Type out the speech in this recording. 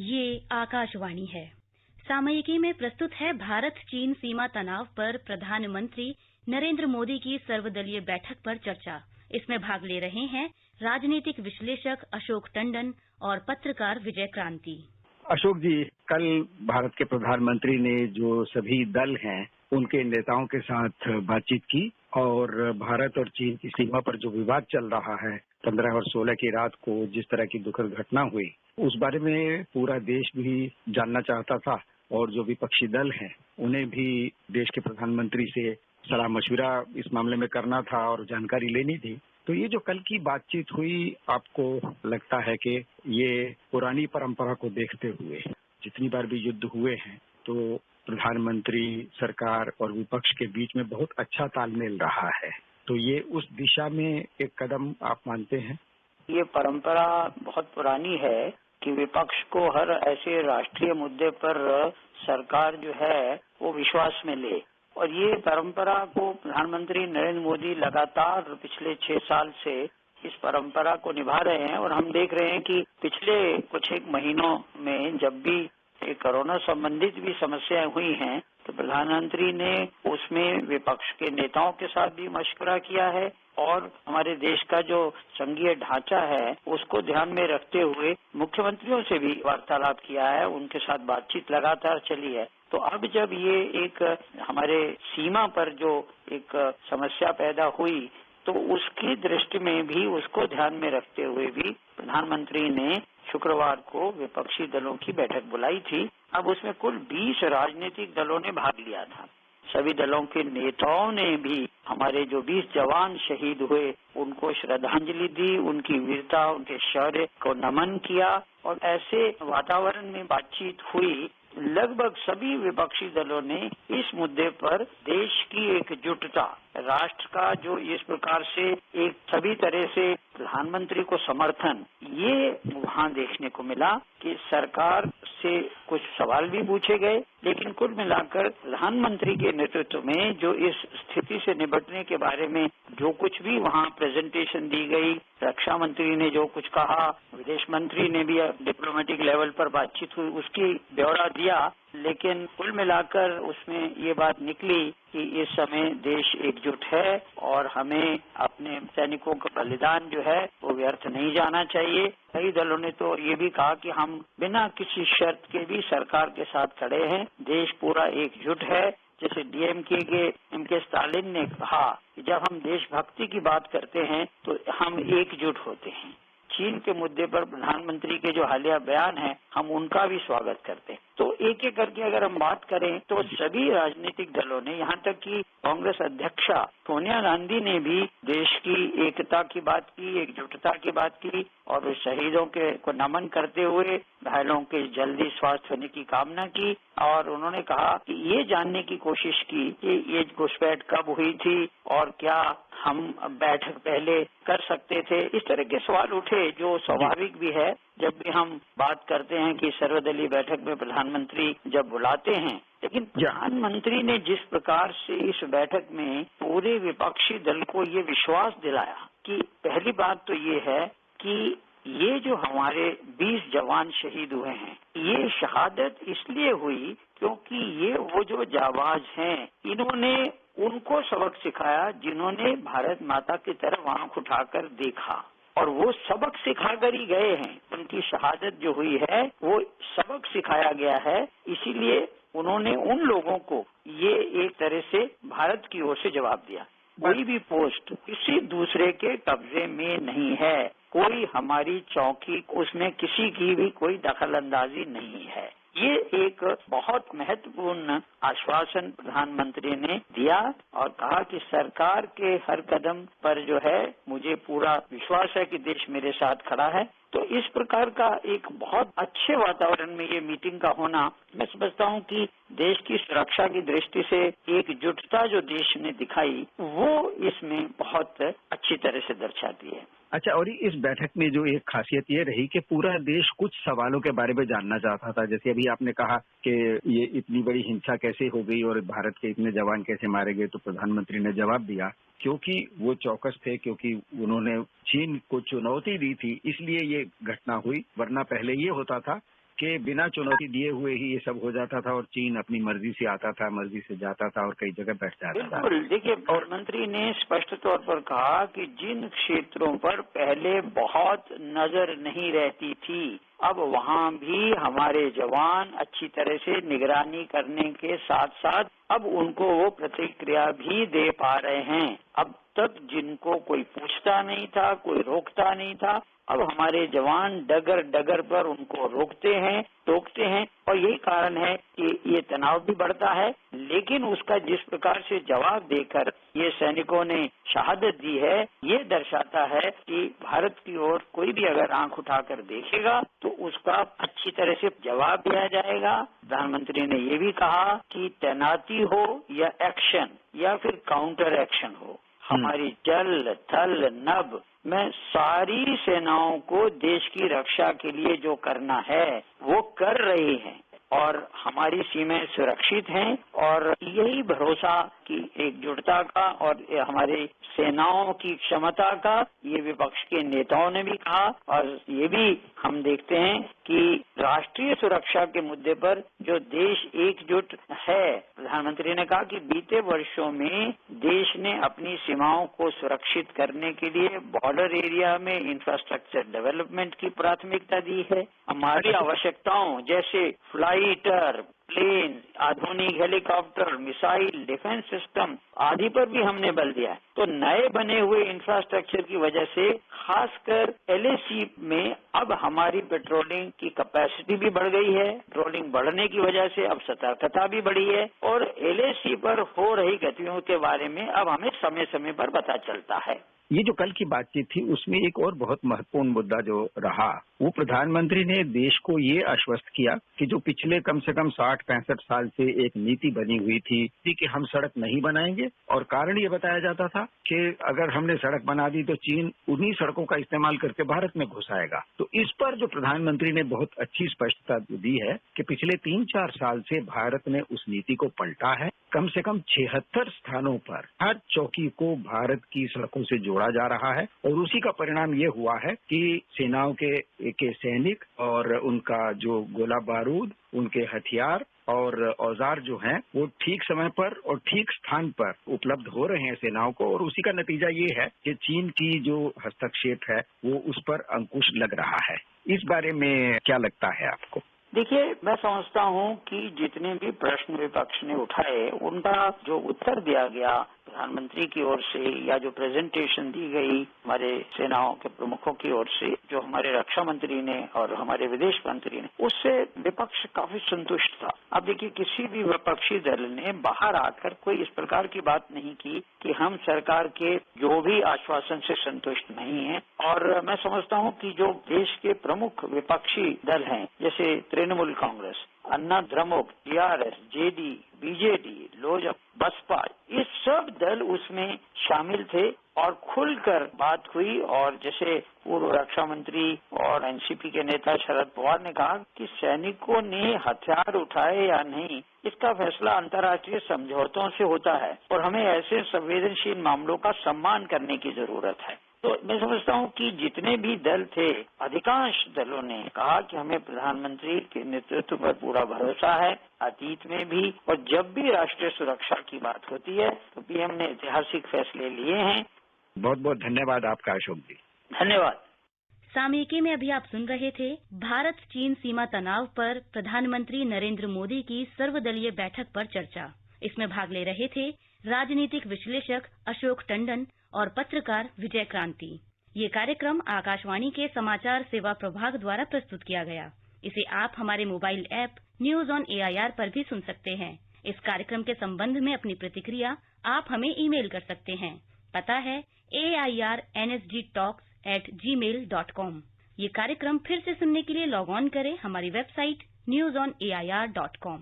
ये आकाशवाणी है। सामयिकी में प्रस्तुत है भारत चीन सीमा तनाव पर प्रधानमंत्री नरेंद्र मोदी की सर्वदलीय बैठक पर चर्चा। इसमें भाग ले रहे हैं राजनीतिक विश्लेषक अशोक टंडन और पत्रकार विजय क्रांति। अशोक जी, कल भारत के प्रधानमंत्री ने जो सभी दल हैं उनके नेताओं के साथ बातचीत की और भारत और चीन की सीमा पर जो विवाद चल रहा है 15 और 16 की रात को जिस तरह की दुखद घटना हुई उस बारे में पूरा देश भी जानना चाहता था और जो विपक्षी दल हैं उन्हें भी देश के प्रधानमंत्री से सलाह मशविरा इस मामले में करना था और जानकारी लेनी थी। तो ये जो कल की बातचीत हुई, आपको लगता है कि ये पुरानी परंपरा को देखते हुए जितनी बार भी युद्ध हुए हैं तो प्रधानमंत्री, सरकार और विपक्ष के बीच में बहुत अच्छा तालमेल रहा है, तो ये उस दिशा में एक कदम आप मानते हैं? ये परंपरा बहुत पुरानी है कि विपक्ष को हर ऐसे राष्ट्रीय मुद्दे पर सरकार जो है वो विश्वास में ले, और ये परंपरा को प्रधानमंत्री नरेंद्र मोदी लगातार पिछले 6 साल से इस परंपरा को निभा रहे हैं। और हम देख रहे हैं कि पिछले कुछ एक महीनों में जब भी कोरोना संबंधित भी समस्याएं हुई हैं तो प्रधानमंत्री ने उसमें विपक्ष के नेताओं के साथ भी मशवरा किया है और हमारे देश का जो संघीय ढांचा है उसको ध्यान में रखते हुए मुख्यमंत्रियों से भी वार्तालाप किया है, उनके साथ बातचीत लगातार चली है। तो अब जब ये एक हमारे सीमा पर जो एक समस्या पैदा हुई तो उसकी दृष्टि में भी उसको ध्यान में रखते हुए भी प्रधानमंत्री ने शुक्रवार को विपक्षी दलों की बैठक बुलाई थी। अब उसमें कुल 20 राजनीतिक दलों ने भाग लिया था। सभी दलों के नेताओं ने भी हमारे जो 20 जवान शहीद हुए उनको श्रद्धांजलि दी, उनकी वीरता, उनके शौर्य को नमन किया और ऐसे वातावरण में बातचीत हुई। लगभग सभी विपक्षी दलों ने इस मुद्दे पर देश की एकजुटता, राष्ट्र का जो इस प्रकार से एक सभी तरह से प्रधानमंत्री को समर्थन, ये वहाँ देखने को मिला कि सरकार से कुछ सवाल भी पूछे गए, लेकिन कुल मिलाकर प्रधानमंत्री के नेतृत्व में जो इस स्थिति से निपटने के बारे में जो कुछ भी वहाँ प्रेजेंटेशन दी गई, रक्षा मंत्री ने जो कुछ कहा, विदेश मंत्री ने भी डिप्लोमेटिक लेवल पर बातचीत हुई उसकी ब्यौरा दिया, लेकिन कुल मिलाकर उसमें ये बात निकली कि इस समय देश एकजुट है और हमें अपने सैनिकों का बलिदान जो है वो व्यर्थ नहीं जाना चाहिए। कई दलों ने तो ये भी कहा कि हम बिना किसी शर्त के भी सरकार के साथ खड़े हैं, देश पूरा एकजुट है। जैसे डीएमके के एमके स्टालिन ने कहा कि जब हम देशभक्ति की बात करते हैं तो हम एकजुट होते हैं। चीन के मुद्दे पर प्रधानमंत्री के जो हालिया बयान है हम उनका भी स्वागत करते हैं। तो एक एक करके अगर हम बात करें तो सभी राजनीतिक दलों ने, यहाँ तक कि कांग्रेस अध्यक्षा सोनिया गांधी ने भी देश की एकता की बात की, एकजुटता की बात की और शहीदों के को नमन करते हुए घायलों के जल्दी स्वास्थ्य होने की कामना की। और उन्होंने कहा कि ये जानने की कोशिश की कि ये घुसपैठ कब हुई थी और क्या हम बैठक पहले कर सकते थे। इस तरह के सवाल उठे जो स्वाभाविक भी है जब भी हम बात करते हैं कि सर्वदलीय बैठक में प्रधानमंत्री जब बुलाते हैं। लेकिन प्रधानमंत्री ने जिस प्रकार से इस बैठक में पूरे विपक्षी दल को ये विश्वास दिलाया कि पहली बात तो ये है कि ये जो हमारे 20 जवान शहीद हुए हैं ये शहादत इसलिए हुई क्योंकि ये वो जो जाबाज हैं इन्होंने उनको सबक सिखाया जिन्होंने भारत माता की तरफ आंख उठाकर देखा और वो सबक सिखाकर ही गए हैं। उनकी शहादत जो हुई है वो सबक सिखाया गया है, इसीलिए उन्होंने उन लोगों को ये एक तरह से भारत की ओर से जवाब दिया। कोई भी पोस्ट किसी दूसरे के कब्जे में नहीं है, कोई हमारी चौकी उसमें किसी की भी कोई दखलंदाजी नहीं है। ये एक बहुत महत्वपूर्ण आश्वासन प्रधानमंत्री ने दिया और कहा कि सरकार के हर कदम पर जो है मुझे पूरा विश्वास है कि देश मेरे साथ खड़ा है। तो इस प्रकार का एक बहुत अच्छे वातावरण में ये मीटिंग का होना, मैं समझता हूँ कि देश की सुरक्षा की दृष्टि से एकजुटता जो देश ने दिखाई वो इसमें बहुत अच्छी तरह से दर्शाती है। अच्छा, और इस बैठक में जो एक खासियत ये रही कि पूरा देश कुछ सवालों के बारे में जानना चाहता था। जैसे अभी आपने कहा कि ये इतनी बड़ी हिंसा कैसे हो गई और भारत के इतने जवान कैसे मारे गए, तो प्रधानमंत्री ने जवाब दिया क्योंकि वो चौकस थे, क्योंकि उन्होंने चीन को चुनौती दी थी, इसलिए ये घटना हुई। वरना पहले ये होता था कि बिना चुनौती दिए हुए ही ये सब हो जाता था और चीन अपनी मर्जी से आता था, मर्जी से जाता था और कई जगह बैठ जाता था। बिल्कुल, देखिए प्रधानमंत्री ने स्पष्ट तौर पर कहा कि जिन क्षेत्रों पर पहले बहुत नजर नहीं रहती थी, अब वहाँ भी हमारे जवान अच्छी तरह से निगरानी करने के साथ साथ अब उनको वो प्रतिक्रिया भी दे पा रहे हैं। अब तक जिनको कोई पूछता नहीं था, कोई रोकता नहीं था, अब हमारे जवान डगर डगर पर उनको रोकते हैं, टोकते हैं और यही कारण है कि ये तनाव भी बढ़ता है। लेकिन उसका जिस प्रकार से जवाब देकर ये सैनिकों ने शहादत दी है, ये दर्शाता है कि भारत की ओर कोई भी अगर आंख उठाकर देखेगा तो उसका अच्छी तरह से जवाब दिया जाएगा। प्रधानमंत्री ने ये भी कहा कि तैनाती हो या एक्शन या फिर काउंटर एक्शन हो, हमारी जल, थल, नभ में सारी सेनाओं को देश की रक्षा के लिए जो करना है वो कर रही हैं और हमारी सीमाएं सुरक्षित हैं और यही भरोसा की एकजुटता का और हमारे सेनाओं की क्षमता का ये विपक्ष के नेताओं ने भी कहा। और ये भी हम देखते हैं कि राष्ट्रीय सुरक्षा के मुद्दे पर जो देश एकजुट है, प्रधानमंत्री ने कहा कि बीते वर्षों में देश ने अपनी सीमाओं को सुरक्षित करने के लिए बॉर्डर एरिया में इंफ्रास्ट्रक्चर डेवलपमेंट की प्राथमिकता दी है। हमारी आवश्यकताओं जैसे फ्लाइटर, प्लेन, आधुनिक हेलीकॉप्टर, मिसाइल, डिफेंस सिस्टम आदि पर भी हमने बल दिया है। तो नए बने हुए इंफ्रास्ट्रक्चर की वजह से खासकर LAC में अब हमारी पेट्रोलिंग की कैपेसिटी भी बढ़ गई है। पेट्रोलिंग बढ़ने की वजह से अब सतर्कता भी बढ़ी है और LAC पर हो रही गतिविधियों के बारे में अब हमें समय समय पर पता चलता है। ये जो कल की बातचीत थी उसमें एक और बहुत महत्वपूर्ण मुद्दा जो रहा, वो प्रधानमंत्री ने देश को ये आश्वस्त किया कि जो पिछले कम से कम 60-65 साल से एक नीति बनी हुई थी कि हम सड़क नहीं बनाएंगे और कारण ये बताया जाता था कि अगर हमने सड़क बना दी तो चीन उन्हीं सड़कों का इस्तेमाल करके भारत में घुस आएगा। तो इस पर जो प्रधानमंत्री ने बहुत अच्छी स्पष्टता दी है कि पिछले 3-4 साल से भारत ने उस नीति को पलटा है। कम से कम 76 स्थानों पर हर चौकी को भारत की सड़कों से जोड़ा जा रहा है और उसी का परिणाम ये हुआ है कि सेनाओं के सैनिक और उनका जो गोला बारूद, उनके हथियार और औजार जो हैं वो ठीक समय पर और ठीक स्थान पर उपलब्ध हो रहे हैं सेनाओं को और उसी का नतीजा ये है कि चीन की जो हस्तक्षेप है वो उस पर अंकुश लग रहा है। इस बारे में क्या लगता है आपको? देखिए, मैं समझता हूं कि जितने भी प्रश्न विपक्ष ने उठाए उनका जो उत्तर दिया गया प्रधानमंत्री की ओर से या जो प्रेजेंटेशन दी गई हमारे सेनाओं के प्रमुखों की ओर से, जो हमारे रक्षा मंत्री ने और हमारे विदेश मंत्री ने, उससे विपक्ष काफी संतुष्ट था। अब देखिए, किसी भी विपक्षी दल ने बाहर आकर कोई इस प्रकार की बात नहीं की कि हम सरकार के जो भी आश्वासन से संतुष्ट नहीं है। और मैं समझता हूं कि जो देश के प्रमुख विपक्षी दल हैं जैसे तृणमूल कांग्रेस, अन्ना द्रमुक, TRS, JD, BJD, Lojpa, Baspa, ये सब दल उसमें शामिल थे और खुलकर बात हुई। और जैसे पूर्व रक्षा मंत्री और NCP के नेता शरद पवार ने कहा कि सैनिकों ने हथियार उठाए या नहीं, इसका फैसला अंतर्राष्ट्रीय समझौतों से होता है और हमें ऐसे संवेदनशील मामलों का सम्मान करने की जरूरत है। तो मैं समझता हूं कि जितने भी दल थे, अधिकांश दलों ने कहा कि हमें प्रधानमंत्री के नेतृत्व पर पूरा भरोसा है, अतीत में भी और जब भी राष्ट्रीय सुरक्षा की बात होती है तो PM ने ऐतिहासिक फैसले लिए हैं। बहुत बहुत धन्यवाद आपका अशोक जी। धन्यवाद। सामयिकी में अभी आप सुन रहे थे भारत चीन सीमा तनाव पर प्रधानमंत्री नरेंद्र मोदी की सर्वदलीय बैठक पर चर्चा। इसमें भाग ले रहे थे राजनीतिक विश्लेषक अशोक टंडन और पत्रकार विजय क्रांति। ये कार्यक्रम आकाशवाणी के समाचार सेवा प्रभाग द्वारा प्रस्तुत किया गया। इसे आप हमारे mobile app news on AIR पर भी सुन सकते हैं। इस कार्यक्रम के संबंध में अपनी प्रतिक्रिया आप हमें ईमेल कर सकते हैं। पता है airnsgtalks@gmail.com। ये कार्यक्रम फिर से सुनने के लिए लॉग ऑन करें हमारी वेबसाइट newsonair.com।